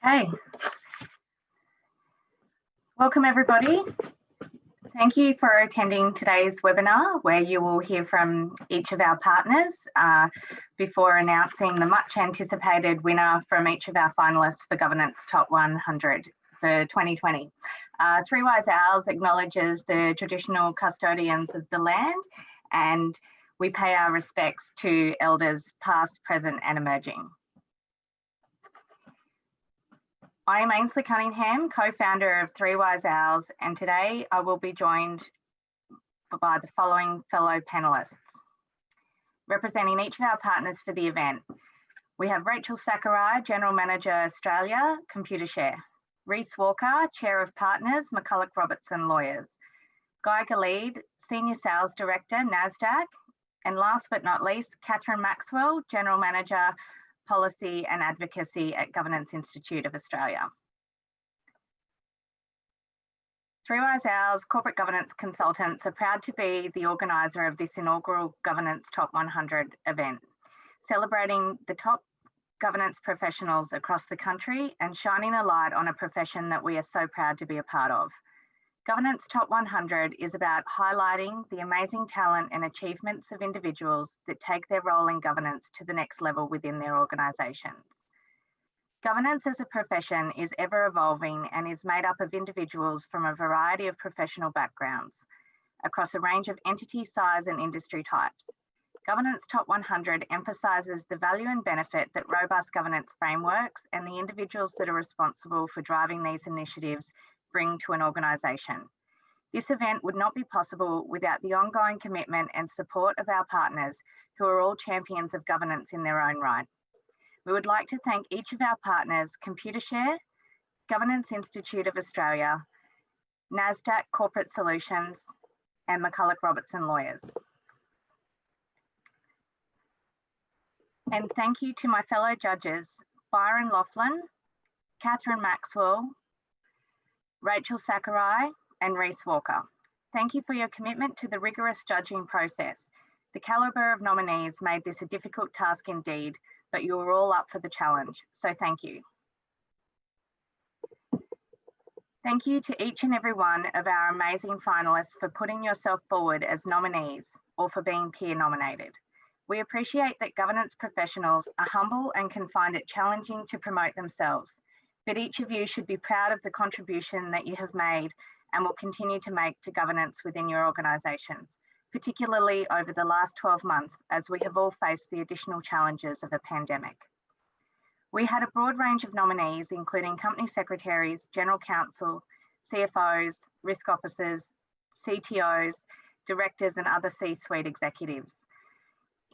Okay. Welcome everybody. Thank you for attending today's webinar where you will hear from each of our partners before announcing the much anticipated winner from each of our finalists for Governance Top 100 for 2020. Three Wise Owls acknowledges the traditional custodians of the land, and we pay our respects to elders past, present and emerging. I am Ainslie Cunningham, co-founder of Three Wise Owls, and today I will be joined by the following fellow panelists. Representing each of our partners for the event, we have Rachel Sakurai, General Manager, Australia, Computershare. Reece Walker, Chair of Partners, McCullough Robertson Lawyers. Gilead, Senior Sales Director, Nasdaq. And last but not least, Maxwell, General Manager, Policy and Advocacy at Governance Institute of Australia. Three Wise Owls Corporate Governance Consultants are proud to be the organiser of this inaugural Governance Top 100 event, celebrating the top governance professionals across the country and shining a light on a profession that we are so proud to be a part of. Governance Top 100 is about highlighting the amazing talent and achievements of individuals that take their role in governance to the next level within their organisations. Governance as a profession is ever evolving and is made up of individuals from a variety of professional backgrounds across a range of entity size and industry types. Governance Top 100 emphasises the value and benefit that robust governance frameworks and the individuals that are responsible for driving these initiatives bring to an organisation. This event would not be possible without the ongoing commitment and support of our partners, who are all champions of governance in their own right. We would like to thank each of our partners, Computershare, Governance Institute of Australia, Nasdaq Corporate Solutions, and McCullough Robertson Lawyers. And thank you to my fellow judges, Byron Loflin, Maxwell, Rachel Sakurai and Reece Walker. Thank you for your commitment to the rigorous judging process. The calibre of nominees made this a difficult task indeed, but you were all up for the challenge, so thank you. Thank you to each and every one of our amazing finalists for putting yourself forward as nominees or for being peer nominated. We appreciate that governance professionals are humble and can find it challenging to promote themselves. But each of you should be proud of the contribution that you have made and will continue to make to governance within your organisations, particularly over the last 12 months as we have all faced the additional challenges of a pandemic. We had a broad range of nominees, including company secretaries, general counsel, CFOs, risk officers, CTOs, directors and other C-suite executives.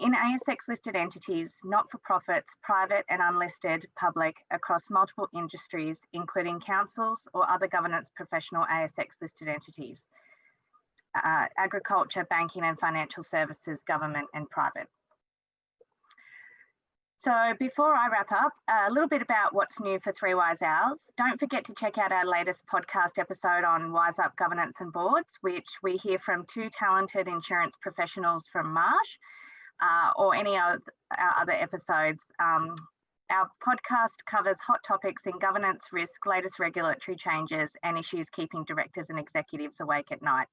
In ASX listed entities, not-for-profits, private and unlisted public across multiple industries, including councils or other governance professional ASX listed entities, agriculture, banking and financial services, government and private. So before I wrap up, a little bit about what's new for Three Wise Owls. Don't forget to check out our latest podcast episode on Wise Up Governance and Boards, which we hear from two talented insurance professionals from Marsh. Or any of our other episodes. Our podcast covers hot topics in governance, risk, latest regulatory changes and issues keeping directors and executives awake at night.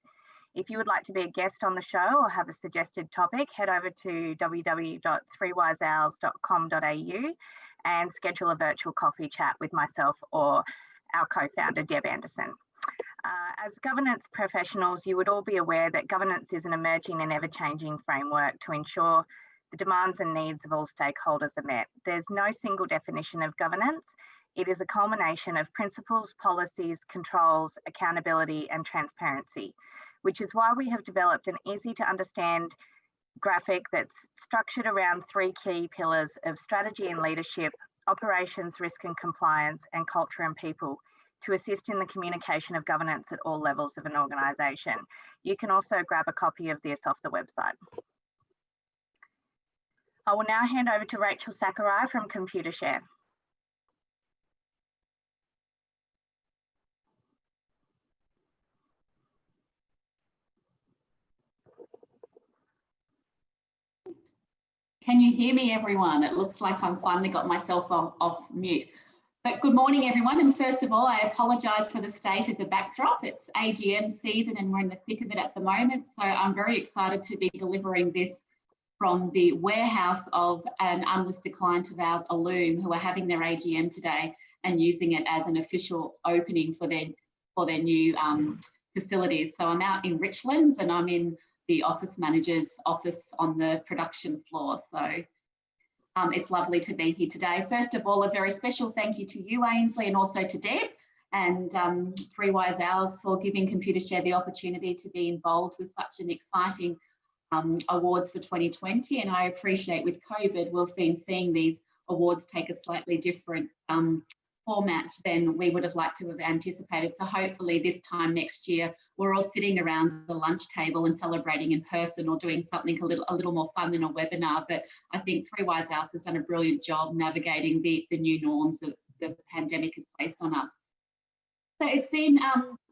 If you would like to be a guest on the show or have a suggested topic, head over to www.threewiseowls.com.au and schedule a virtual coffee chat with myself or our co-founder, Deb Anderson. As governance professionals, you would all be aware that governance is an emerging and ever-changing framework to ensure the demands and needs of all stakeholders are met. There's no single definition of governance. It is a culmination of principles, policies, controls, accountability, and transparency, which is why we have developed an easy-to-understand graphic that's structured around three key pillars of strategy and leadership, operations, risk and compliance, and culture and people, to assist in the communication of governance at all levels of an organisation. You can also grab a copy of this off the website. I will now hand over to Rachel Sakurai from Computershare. Can you hear me, everyone? It looks like I'm finally got myself off mute. But good morning, everyone. And first of all, I apologise for the state of the backdrop. It's AGM season and we're in the thick of it at the moment. So I'm very excited to be delivering this from the warehouse of an unlisted client of ours, Illume, who are having their AGM today and using it as an official opening for their new facilities. So I'm out in Richlands and I'm in the office manager's office on the production floor. So it's lovely to be here today. First of all, a very special thank you to you, Ainslie, and also to Deb and 3 Wise Hours for giving Computershare the opportunity to be involved with such an exciting awards for 2020. And I appreciate with COVID, we've been seeing these awards take a slightly different format than we would have liked to have anticipated. So hopefully this time next year, we're all sitting around the lunch table and celebrating in person or doing something a little more fun than a webinar. But I think 3 Wise House has done a brilliant job navigating the new norms that the pandemic has placed on us. So it's been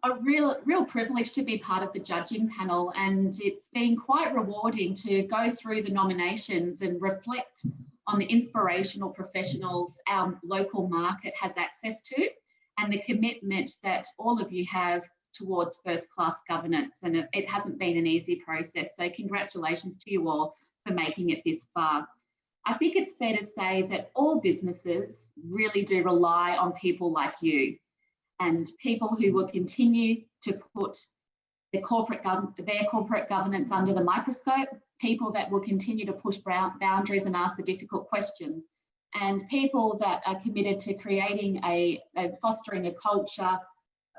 a real privilege to be part of the judging panel, and it's been quite rewarding to go through the nominations and reflect on the inspirational professionals our local market has access to and the commitment that all of you have towards first-class governance. And it hasn't been an easy process, so congratulations to you all for making it this far. I think it's fair to say that all businesses really do rely on people like you and people who will continue to put their corporate governance under the microscope, people that will continue to push boundaries and ask the difficult questions, and people that are committed to creating fostering a culture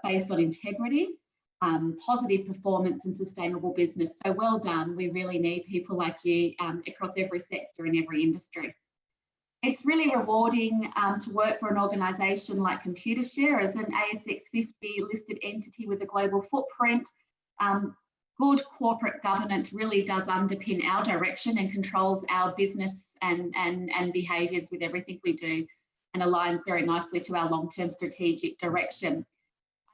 based on integrity, positive performance and sustainable business. So well done. We really need people like you across every sector and every industry. It's really rewarding to work for an organisation like Computershare as an ASX 50 listed entity with a global footprint. Good corporate governance really does underpin our direction and controls our business and behaviours with everything we do, and aligns very nicely to our long-term strategic direction.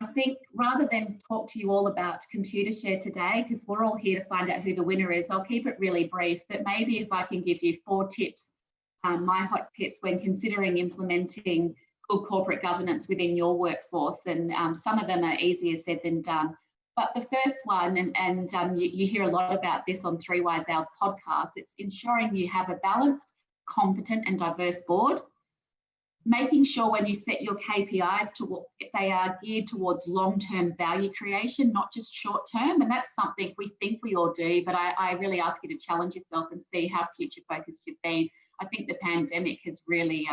I think rather than talk to you all about Computershare today, because we're all here to find out who the winner is, I'll keep it really brief, but maybe if I can give you 4 tips, my hot tips when considering implementing good corporate governance within your workforce. And some of them are easier said than done. But the first one, and you hear a lot about this on 3 Wise Hours podcast, it's ensuring you have a balanced, competent and diverse board. Making sure when you set your KPIs they are geared towards long-term value creation, not just short-term. And that's something we think we all do, but I really ask you to challenge yourself and see how future-focused you've been. I think the pandemic has really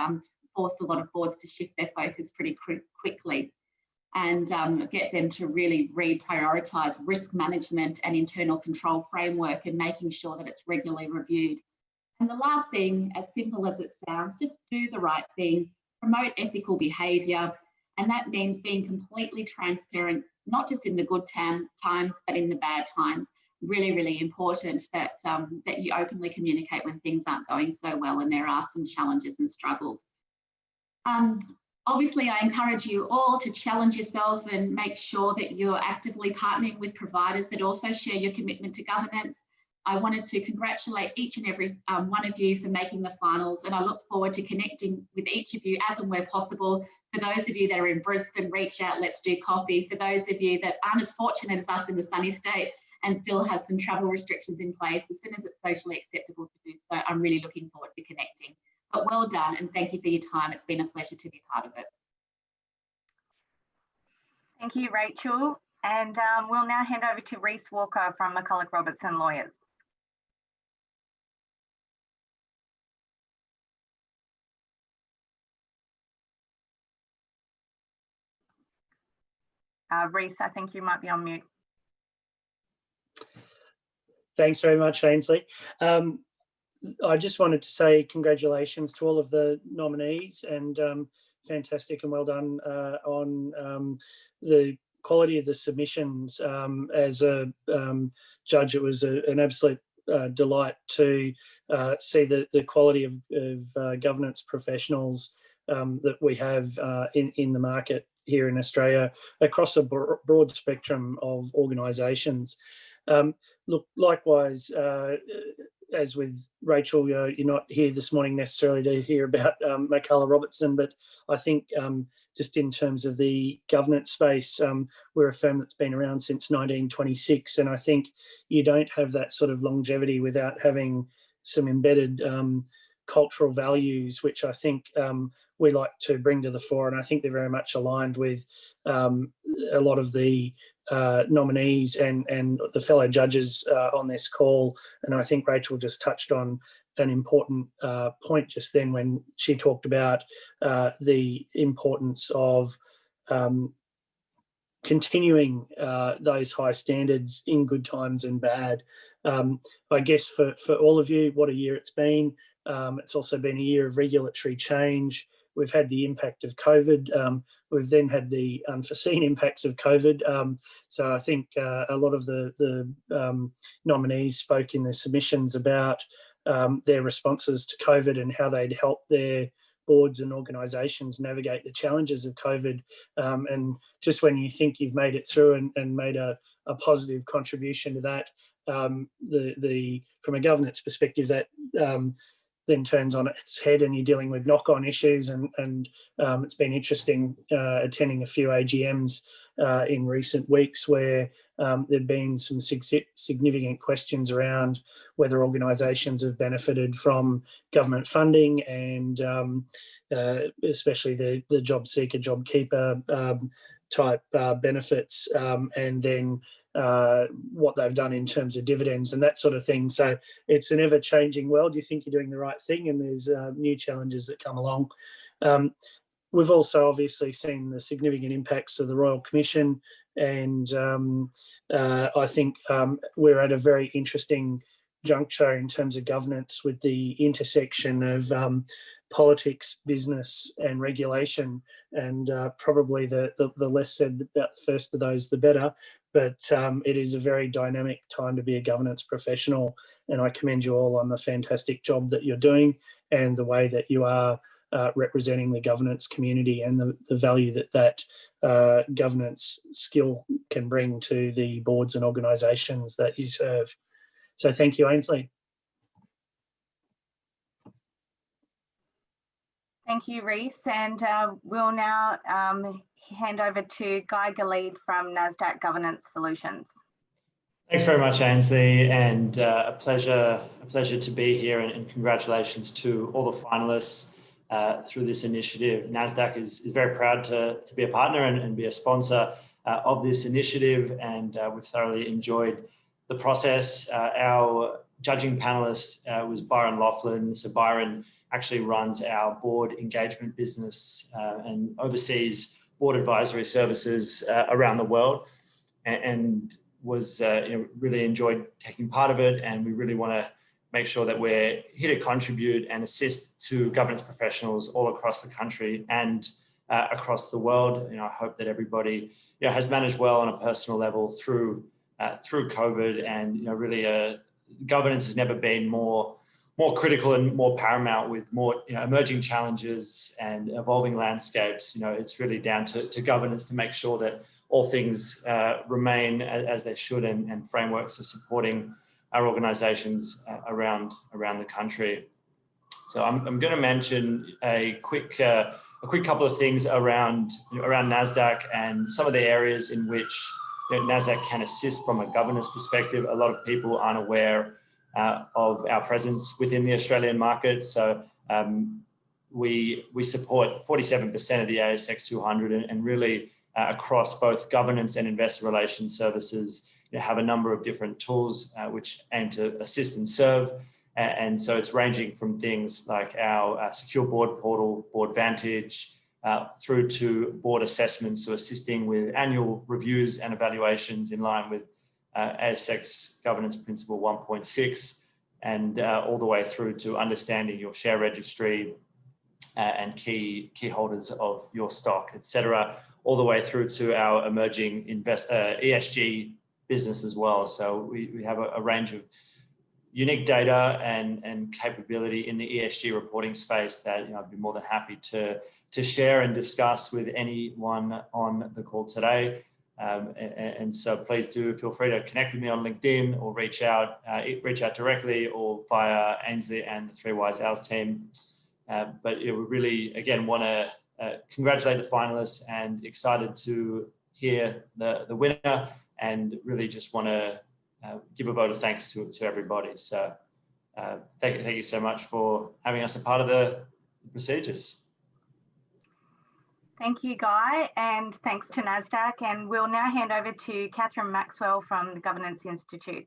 forced a lot of boards to shift their focus pretty quickly and get them to really reprioritise risk management and internal control framework and making sure that it's regularly reviewed. And the last thing, as simple as it sounds, just do the right thing, promote ethical behaviour, and that means being completely transparent, not just in the good times, but in the bad times. Really, really important that, that you openly communicate when things aren't going so well and there are some challenges and struggles. Obviously, I encourage you all to challenge yourself and make sure that you're actively partnering with providers that also share your commitment to governance. I wanted to congratulate each and every one of you for making the finals, and I look forward to connecting with each of you as and where possible. For those of you that are in Brisbane, reach out, let's do coffee. For those of you that aren't as fortunate as us in the sunny state and still has some travel restrictions in place, as soon as it's socially acceptable to do so, I'm really looking forward to connecting. But well done, and thank you for your time. It's been a pleasure to be part of it. Thank you, Rachel. And we'll now hand over to Reece Walker from McCullough Robertson Lawyers. Reece, I think you might be on mute. Thanks very much, Ainslie. I just wanted to say congratulations to all of the nominees, and fantastic and well done on the quality of the submissions. As a judge, it was an absolute delight to see the quality of governance professionals that we have in the market here in Australia across a broad spectrum of organisations. Look, likewise, as with Rachel, you're not here this morning necessarily to hear about Michaela Robertson, but I think just in terms of the governance space, we're a firm that's been around since 1926, and I think you don't have that sort of longevity without having some embedded cultural values, which I think we like to bring to the fore, and I think they're very much aligned with a lot of the nominees and the fellow judges on this call. And I think Rachel just touched on an important point just then when she talked about the importance of continuing those high standards in good times and bad. I guess for all of you, what a year it's been. It's also been a year of regulatory change. We've had the impact of COVID. We've then had the unforeseen impacts of COVID. So I think a lot of the nominees spoke in their submissions about their responses to COVID and how they'd help their boards and organisations navigate the challenges of COVID. And just when you think you've made it through and made a positive contribution to that, from a governance perspective, that then turns on its head and you're dealing with knock-on issues. And it's been interesting attending a few AGMs in recent weeks where there've been some significant questions around whether organisations have benefited from government funding and especially the job seeker, job keeper type benefits, and then what they've done in terms of dividends and that sort of thing. So it's an ever-changing world. You think you're doing the right thing and there's new challenges that come along. We've also obviously seen the significant impacts of the Royal Commission, and I think we're at a very interesting juncture in terms of governance with the intersection of politics, business and regulation, and probably the less said about the first of those, the better. But it is a very dynamic time to be a governance professional, and I commend you all on the fantastic job that you're doing and the way that you are representing the governance community and the value that governance skill can bring to the boards and organisations that you serve. So thank you, Ainslie. Thank you, Reece. And we'll now hand over to Guy Gilead from Nasdaq Governance Solutions. Thanks very much, Ainslie, and a pleasure to be here, and congratulations to all the finalists through this initiative. Nasdaq is very proud to be a partner and be a sponsor of this initiative, and we've thoroughly enjoyed the process. Our judging panelist was Byron Loflin. So Byron actually runs our board engagement business and oversees board advisory services around the world, and was really enjoyed taking part of it. And we really want to make sure that we're here to contribute and assist to governance professionals all across the country and across the world. I hope that everybody has managed well on a personal level through COVID, and really governance has never been more critical and more paramount with more emerging challenges and evolving landscapes. It's really down to governance to make sure that all things remain as they should, and frameworks are supporting our organisations around the country. So I'm going to mention a quick couple of things around Nasdaq and some of the areas in which Nasdaq can assist from a governance perspective. A lot of people aren't aware of our presence within the Australian market. So we support 47% of the ASX 200, and really across both governance and investor relations services, have a number of different tools which aim to assist and serve. And so it's ranging from things like our secure board portal, Board Vantage, through to board assessments, so assisting with annual reviews and evaluations in line with ASX Governance Principle 1.6, and all the way through to understanding your share registry and key holders of your stock, etc., all the way through to our emerging ESG business as well. So we have a range of unique data and capability in the ESG reporting space that I'd be more than happy to share and discuss with anyone on the call today. And so please do feel free to connect with me on LinkedIn or reach out directly or via Ainslie and the Three Wise Owls team. But we really, again, want to congratulate the finalists and excited to hear the winner, and really just want to give a vote of thanks to everybody. So thank you so much for having us a part of the procedures. Thank you, Guy, and thanks to Nasdaq. And we'll now hand over to Catherine Maxwell from the Governance Institute.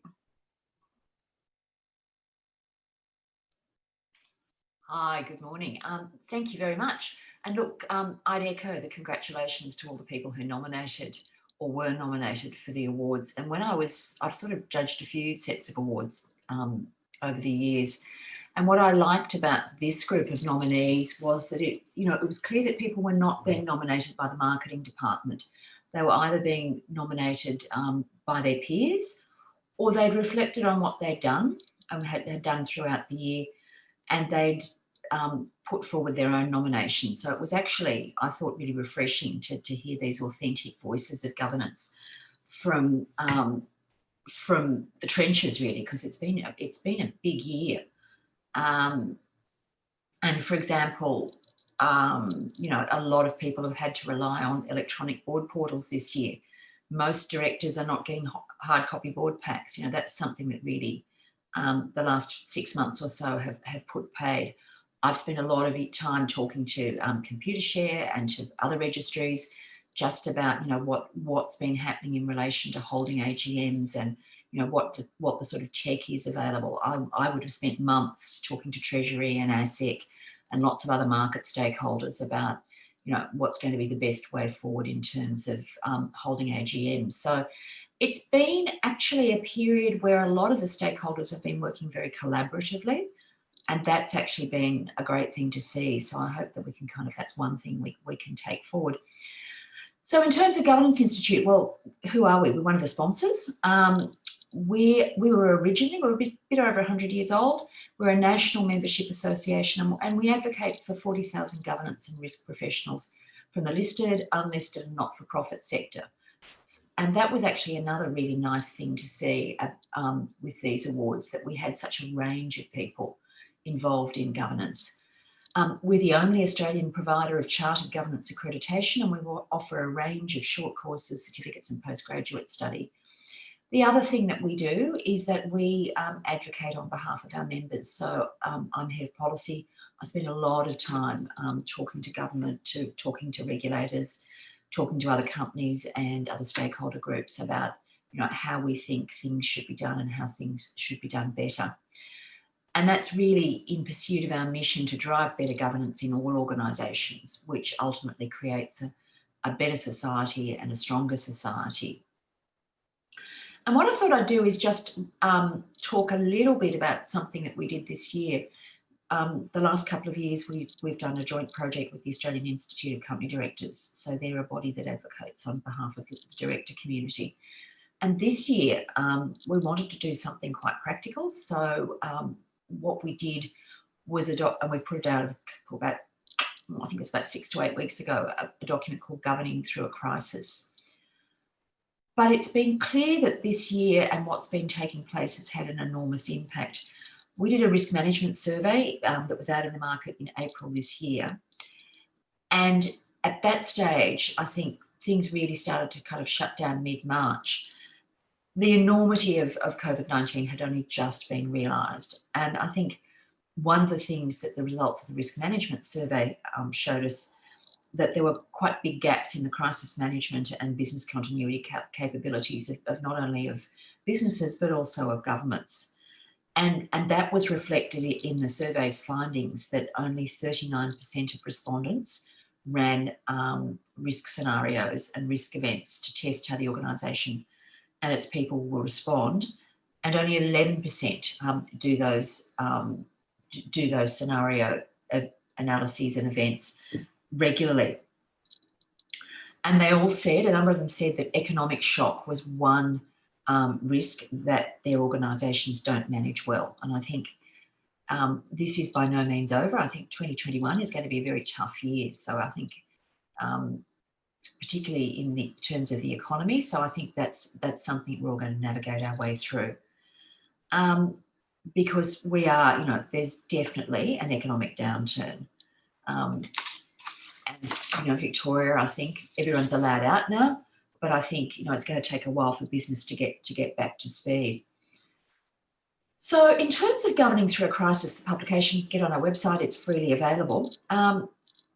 Hi, good morning. Thank you very much. And look, I'd echo the congratulations to all the people who nominated or were nominated for the awards. And when I've sort of judged a few sets of awards over the years. And what I liked about this group of nominees was that it was clear that people were not being nominated by the marketing department. They were either being nominated by their peers, or they'd reflected on what they'd done and had done throughout the year, and they'd put forward their own nomination. So it was actually, I thought, really refreshing to hear these authentic voices of governance from the trenches, really, because it's been a big year. And for example, a lot of people have had to rely on electronic board portals this year. Most directors are not getting hard copy board packs. That's something that really the last 6 months or so have put paid. I've spent a lot of time talking to Computershare and to other registries just about what's been happening in relation to holding AGMs and what the sort of tech is available. I would have spent months talking to Treasury and ASIC and lots of other market stakeholders about what's going to be the best way forward in terms of holding AGMs. So it's been actually a period where a lot of the stakeholders have been working very collaboratively, and that's actually been a great thing to see. So I hope that we can that's one thing we can take forward. So in terms of Governance Institute, well, who are we? We're one of the sponsors. We were originally, we're a bit over 100 years old. We're a national membership association, and we advocate for 40,000 governance and risk professionals from the listed, unlisted and not-for-profit sector. And that was actually another really nice thing to see with these awards, that we had such a range of people involved in governance. We're the only Australian provider of chartered governance accreditation, and we will offer a range of short courses, certificates and postgraduate study. The other thing that we do is that we advocate on behalf of our members. So I'm head of policy. I spend a lot of time talking to government, talking to regulators, talking to other companies and other stakeholder groups about how we think things should be done and how things should be done better. And that's really in pursuit of our mission to drive better governance in all organisations, which ultimately creates a better society and a stronger society. And what I thought I'd do is just talk a little bit about something that we did this year. The last couple of years, we've done a joint project with the Australian Institute of Company Directors. So they're a body that advocates on behalf of the director community. And this year, we wanted to do something quite practical. So what we did was and we put it out about, I think it's about 6 to 8 weeks ago, a document called Governing Through a Crisis. But it's been clear that this year and what's been taking place has had an enormous impact. We did a risk management survey that was out in the market in April this year. And at that stage, I think things really started to kind of shut down mid-March. The enormity of COVID-19 had only just been realised. And I think one of the things that the results of the risk management survey showed us, that there were quite big gaps in the crisis management and business continuity capabilities of not only of businesses, but also of governments. And that was reflected in the survey's findings, that only 39% of respondents ran risk scenarios and risk events to test how the organisation and its people will respond, and only 11% do those scenario analyses and events regularly. And they all said, a number of them said, that economic shock was one risk that their organisations don't manage well. And I think this is by no means over. I think 2021 is going to be a very tough year. So I think particularly in the terms of the economy. So I think that's something we're all going to navigate our way through. Because we are, there's definitely an economic downturn. And, Victoria, I think everyone's allowed out now, but I think, it's going to take a while for business to get back to speed. So in terms of governing through a crisis, the publication, get on our website, it's freely available.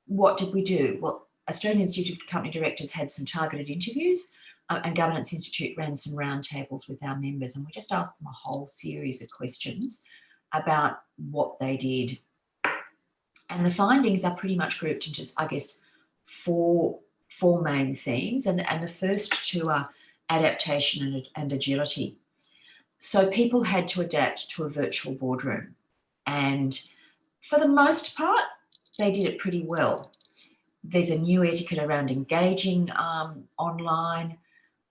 What did we do? Well, Australian Institute of Company Directors had some targeted interviews, and Governance Institute ran some roundtables with our members, and we just asked them a whole series of questions about what they did. And the findings are pretty much grouped into, I guess, four main themes, and the first two are adaptation and agility. So people had to adapt to a virtual boardroom, and for the most part, they did it pretty well. There's a new etiquette around engaging online.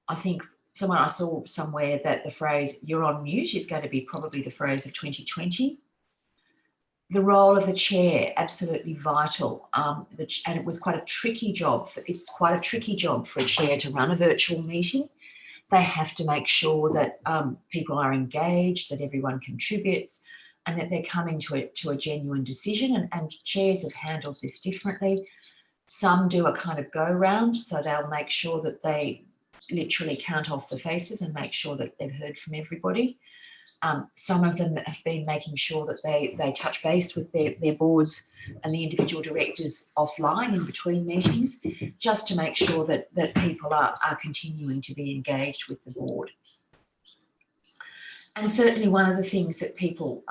I think I saw somewhere that the phrase "you're on mute" is going to be probably the phrase of 2020. The role of the chair, absolutely vital. And it was quite a tricky job. It's quite a tricky job for a chair to run a virtual meeting. They have to make sure that people are engaged, that everyone contributes, and that they're coming to a genuine decision. And chairs have handled this differently. Some do a kind of go-round, so they'll make sure that they literally count off the faces and make sure that they've heard from everybody. Some of them have been making sure that they touch base with their boards and the individual directors offline in between meetings, just to make sure that people are continuing to be engaged with the board. And certainly one of the things that people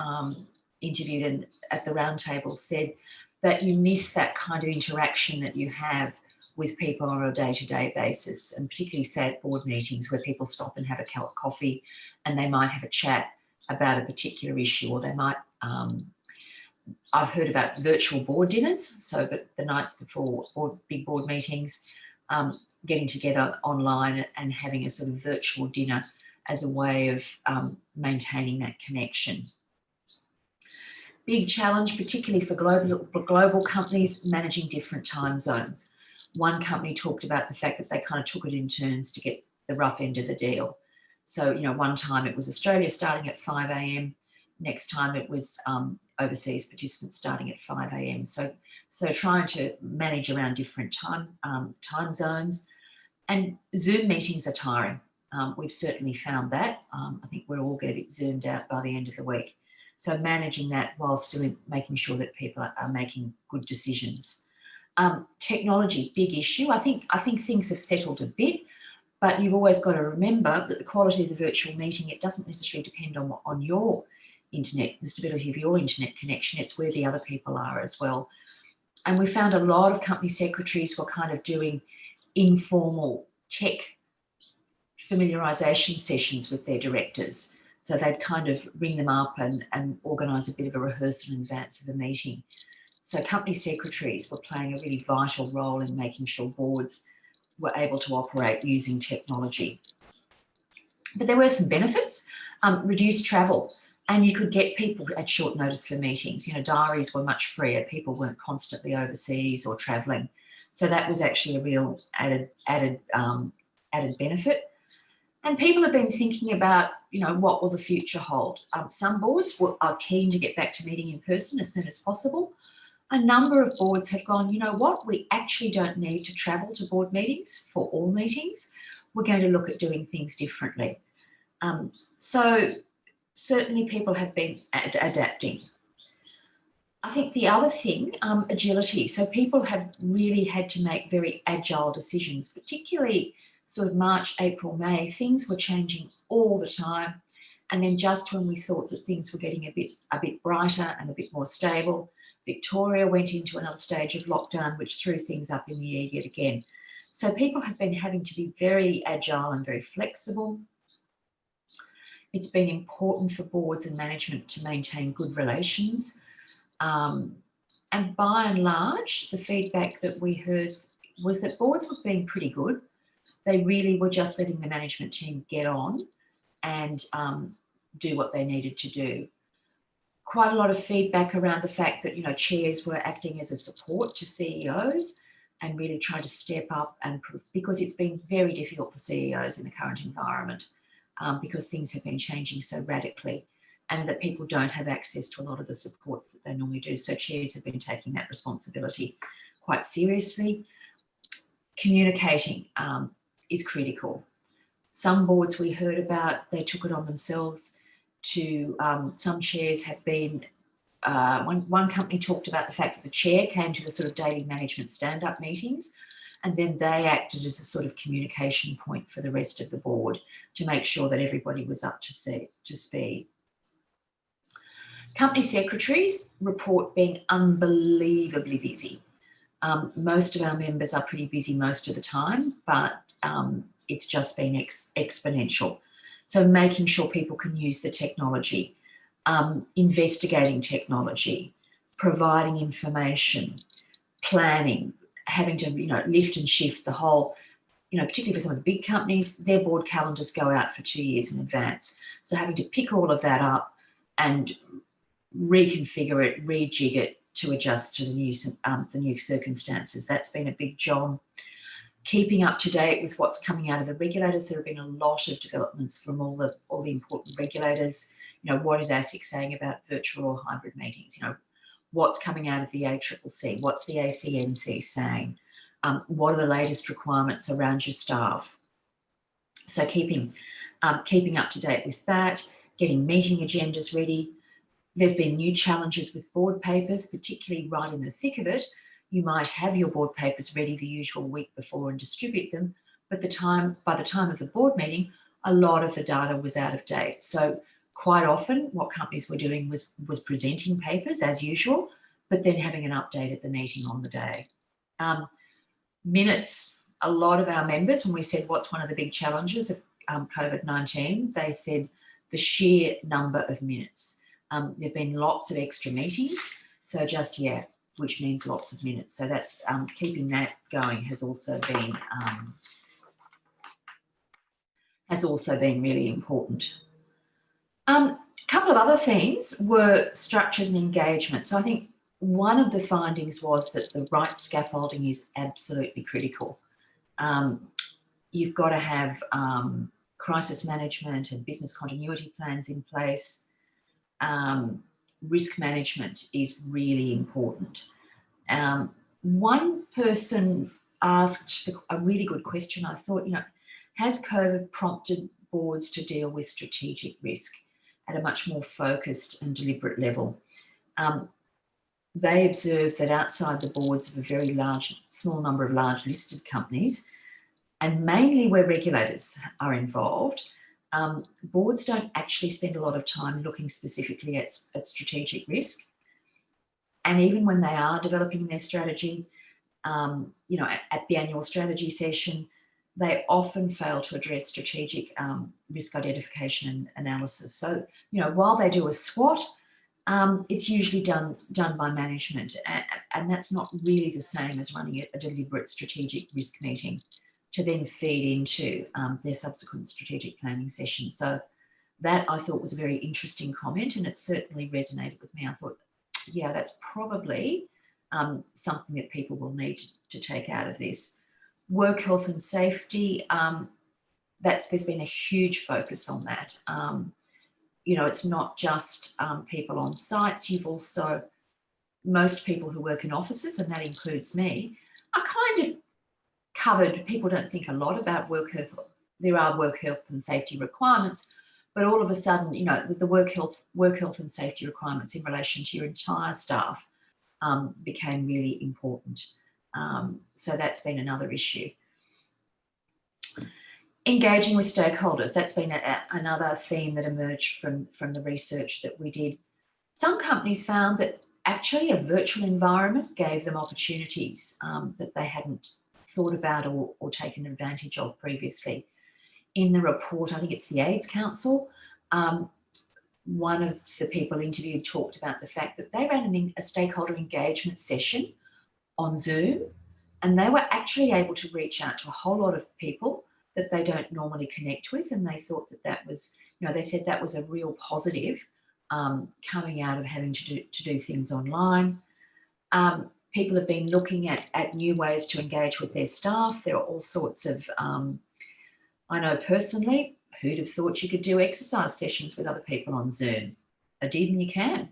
interviewed at the roundtable said that you miss that kind of interaction that you have with people on a day-to-day basis, and particularly say at board meetings where people stop and have a cup of coffee and they might have a chat about a particular issue, or they might, I've heard about virtual board dinners, so but the nights before big board meetings, getting together online and having a sort of virtual dinner as a way of maintaining that connection. Big challenge, particularly for global companies, managing different time zones. One company talked about the fact that they kind of took it in turns to get the rough end of the deal. So, one time it was Australia starting at 5 a.m. Next time it was overseas participants starting at 5 a.m. So trying to manage around different time zones. And Zoom meetings are tiring. We've certainly found that. I think we're all going to be zoomed out by the end of the week. So managing that while still making sure that people are making good decisions. Technology, big issue. I think things have settled a bit, but you've always got to remember that the quality of the virtual meeting, it doesn't necessarily depend on your internet, the stability of your internet connection. It's where the other people are as well. And we found a lot of company secretaries were kind of doing informal tech familiarisation sessions with their directors. So they'd kind of ring them up and organise a bit of a rehearsal in advance of the meeting. So company secretaries were playing a really vital role in making sure boards were able to operate using technology. But there were some benefits, reduced travel, and you could get people at short notice for meetings. Diaries were much freer. People weren't constantly overseas or travelling. So that was actually a real added benefit. And people have been thinking about, what will the future hold? Some boards are keen to get back to meeting in person as soon as possible. A number of boards have gone, we actually don't need to travel to board meetings for all meetings. We're going to look at doing things differently. So certainly people have been adapting. I think the other thing, agility. So people have really had to make very agile decisions, particularly sort of March, April, May. Things were changing all the time. And then just when we thought that things were getting a bit brighter and a bit more stable, Victoria went into another stage of lockdown, which threw things up in the air yet again. So people have been having to be very agile and very flexible. It's been important for boards and management to maintain good relations. And by and large, the feedback that we heard was that boards were being pretty good. They really were just letting the management team get on and do what they needed to do. Quite a lot of feedback around the fact that, chairs were acting as a support to CEOs and really try to step up, and because it's been very difficult for CEOs in the current environment, because things have been changing so radically, and that people don't have access to a lot of the supports that they normally do. So chairs have been taking that responsibility quite seriously. Communicating is critical. Some boards we heard about, they took it on themselves to, some chairs have been, one company talked about the fact that the chair came to the sort of daily management stand-up meetings, and then they acted as a sort of communication point for the rest of the board to make sure that everybody was up to speed. Company secretaries report being unbelievably busy. Most of our members are pretty busy most of the time, but it's just been exponential. So making sure people can use the technology, investigating technology, providing information, planning, having to, lift and shift the whole, particularly for some of the big companies, their board calendars go out for 2 years in advance. So having to pick all of that up and reconfigure it, rejig it to adjust to the new circumstances. That's been a big job. Keeping up to date with what's coming out of the regulators. There have been a lot of developments from all the important regulators. What is ASIC saying about virtual or hybrid meetings? What's coming out of the ACCC? What's the ACNC saying? What are the latest requirements around your staff? So keeping up to date with that, getting meeting agendas ready. There have been new challenges with board papers, particularly right in the thick of it. You might have your board papers ready the usual week before and distribute them, but by the time of the board meeting, a lot of the data was out of date. So quite often what companies were doing was presenting papers as usual, but then having an update at the meeting on the day. Minutes. A lot of our members, when we said what's one of the big challenges of COVID-19, they said the sheer number of minutes. There have been lots of extra meetings, so which means lots of minutes. So that's keeping that going has also been really important. A couple of other themes were structures and engagement. So I think one of the findings was that the right scaffolding is absolutely critical. You've got to have crisis management and business continuity plans in place. Risk management is really important. One person asked a really good question. I thought, has COVID prompted boards to deal with strategic risk at a much more focused and deliberate level? They observed that outside the boards of a very small number of large listed companies, and mainly where regulators are involved, boards don't actually spend a lot of time looking specifically at strategic risk. And even when they are developing their strategy, at the annual strategy session, they often fail to address strategic risk identification and analysis. So, while they do a SWOT, it's usually done by management, and that's not really the same as running a deliberate strategic risk meeting to then feed into their subsequent strategic planning session. So that I thought was a very interesting comment, and it certainly resonated with me. I thought, yeah, that's probably something that people will need to take out of this. Work health and safety, there's been a huge focus on that. It's not just people on sites. You've also, most people who work in offices, and that includes me, are kind of covered. People don't think a lot about work health. There are work health and safety requirements, but all of a sudden, the work health and safety requirements in relation to your entire staff became really important. So that's been another issue. Engaging with stakeholders, that's been another theme that emerged from the research that we did. Some companies found that actually a virtual environment gave them opportunities that they hadn't thought about or taken advantage of previously. In the report, I think it's the AIDS Council, one of the people interviewed talked about the fact that they ran a stakeholder engagement session on Zoom, and they were actually able to reach out to a whole lot of people that they don't normally connect with, and they thought that was, they said that was a real positive coming out of having to do things online. people have been looking at new ways to engage with their staff. There are all sorts of, I know personally, who'd have thought you could do exercise sessions with other people on Zoom? I did, and you can.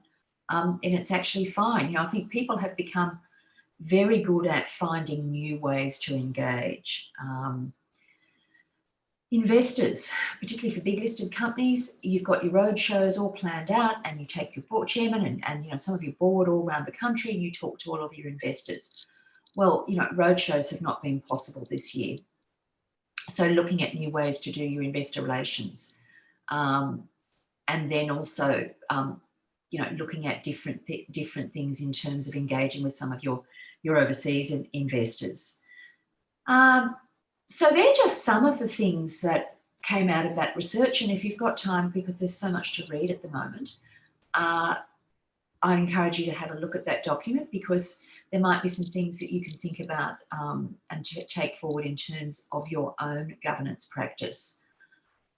And it's actually fine. I think people have become very good at finding new ways to engage. Investors, particularly for big listed companies, you've got your road shows all planned out, and you take your board chairman and some of your board all around the country, and you talk to all of your investors. Well, road shows have not been possible this year. So looking at new ways to do your investor relations, and then also, looking at different things in terms of engaging with some of your overseas investors. So they're just some of the things that came out of that research. And if you've got time, because there's so much to read at the moment, I encourage you to have a look at that document, because there might be some things that you can think about and to take forward in terms of your own governance practice.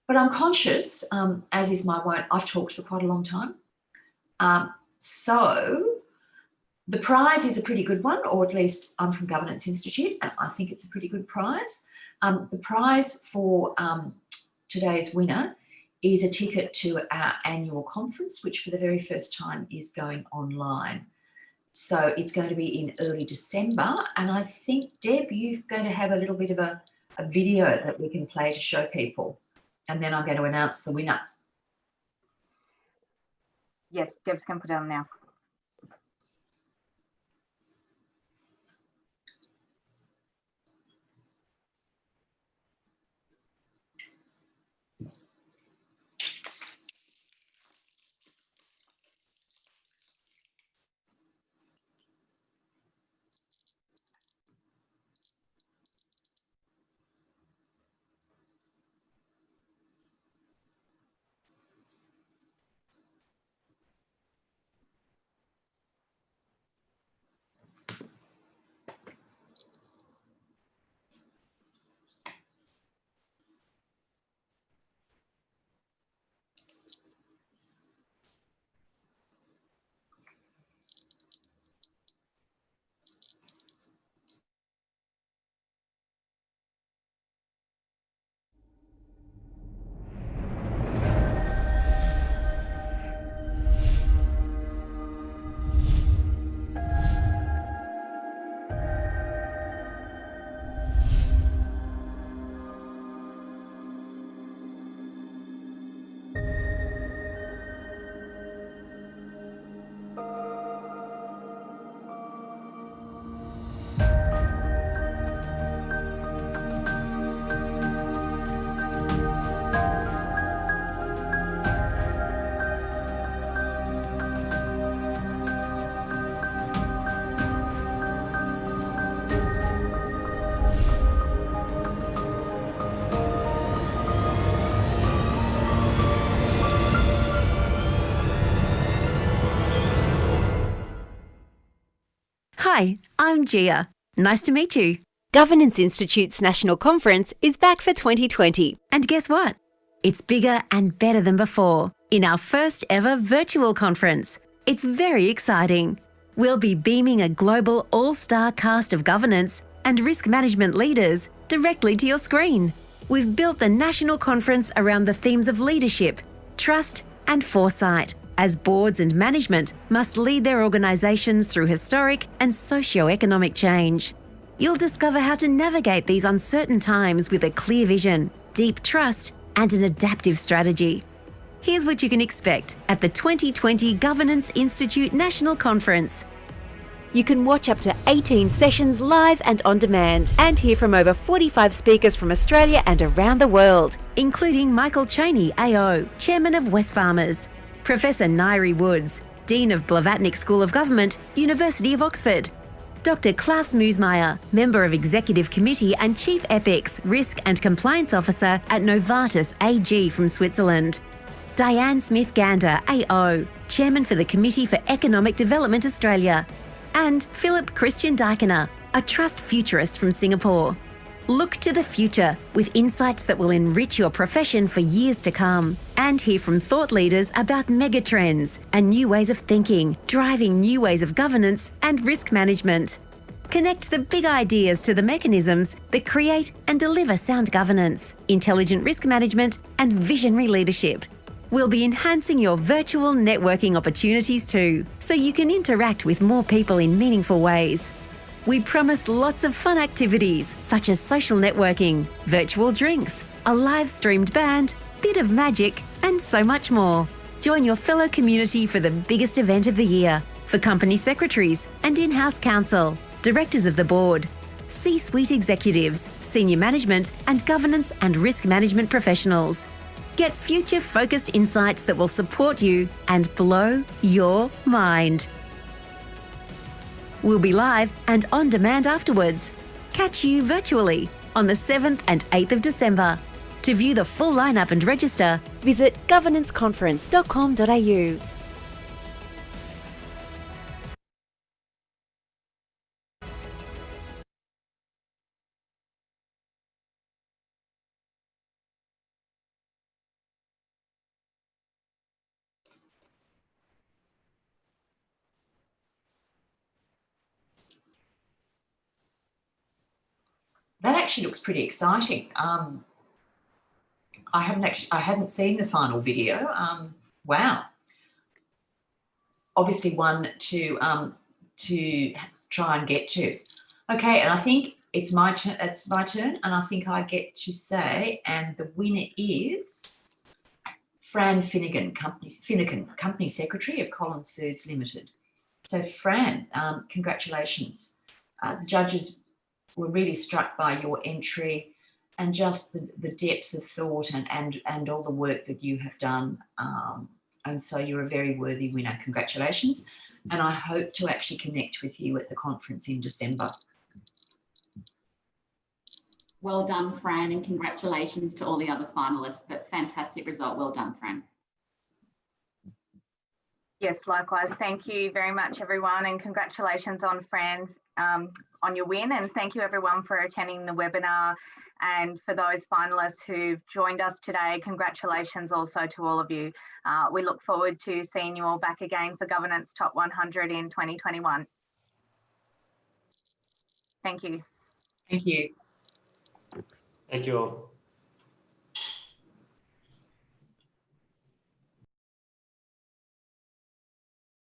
But I'm conscious, as is my wont, I've talked for quite a long time. So the prize is a pretty good one, or at least I'm from Governance Institute, and I think it's a pretty good prize. The prize for today's winner is a ticket to our annual conference, which for the very first time is going online. So it's going to be in early December. And I think, Deb, you're going to have a little bit of a video that we can play to show people. And then I'm going to announce the winner. Yes, Deb's going to put it on now. Hi, I'm Gia. Nice to meet you. Governance Institute's National Conference is back for 2020. And guess what? It's bigger and better than before in our first ever virtual conference. It's very exciting. We'll be beaming a global all-star cast of governance and risk management leaders directly to your screen. We've built the national conference around the themes of leadership, trust and foresight, as boards and management must lead their organisations through historic and socio-economic change. You'll discover how to navigate these uncertain times with a clear vision, deep trust and an adaptive strategy. Here's what you can expect at the 2020 Governance Institute National Conference. You can watch up to 18 sessions live and on demand, and hear from over 45 speakers from Australia and around the world, including Michael Chaney, AO, Chairman of Wesfarmers, Professor Nairi Woods, Dean of Blavatnik School of Government, University of Oxford, Dr. Klaus Musmeyer, Member of Executive Committee and Chief Ethics, Risk and Compliance Officer at Novartis AG from Switzerland, Diane Smith-Gander, AO, Chairman for the Committee for Economic Development Australia, and Philip Christian Dijkener, a trust futurist from Singapore. Look to the future with insights that will enrich your profession for years to come. And hear from thought leaders about megatrends and new ways of thinking, driving new ways of governance and risk management. Connect the big ideas to the mechanisms that create and deliver sound governance, intelligent risk management, and visionary leadership. We'll be enhancing your virtual networking opportunities too, so you can interact with more people in meaningful ways. We promise lots of fun activities such as social networking, virtual drinks, a live streamed band, bit of magic, and so much more. Join your fellow community for the biggest event of the year for company secretaries and in-house counsel, directors of the board, C-suite executives, senior management, and governance and risk management professionals. Get future-focused insights that will support you and blow your mind. We'll be live and on demand afterwards. Catch you virtually on the 7th and 8th of December. To view the full lineup and register, Visit governanceconference.com.au. That actually looks pretty exciting. I hadn't seen the final video. Wow. Obviously one to try and get to. Okay, and I think it's my turn. It's my turn, and I think I get to say, and the winner is Fran Finucan, Company Secretary of Collins Foods Limited. So Fran, congratulations. The judges were really struck by your entry and just the depth of thought and all the work that you have done. And so you're a very worthy winner. Congratulations. And I hope to actually connect with you at the conference in December. Well done, Fran, and congratulations to all the other finalists. But fantastic result. Well done, Fran. Yes, likewise. Thank you very much, everyone, and congratulations on Fran on your win. And thank you, everyone, for attending the webinar. And for those finalists who've joined us today, congratulations also to all of you. We look forward to seeing you all back again for Governance Top 100 in 2021. Thank you. Thank you. Thank you all.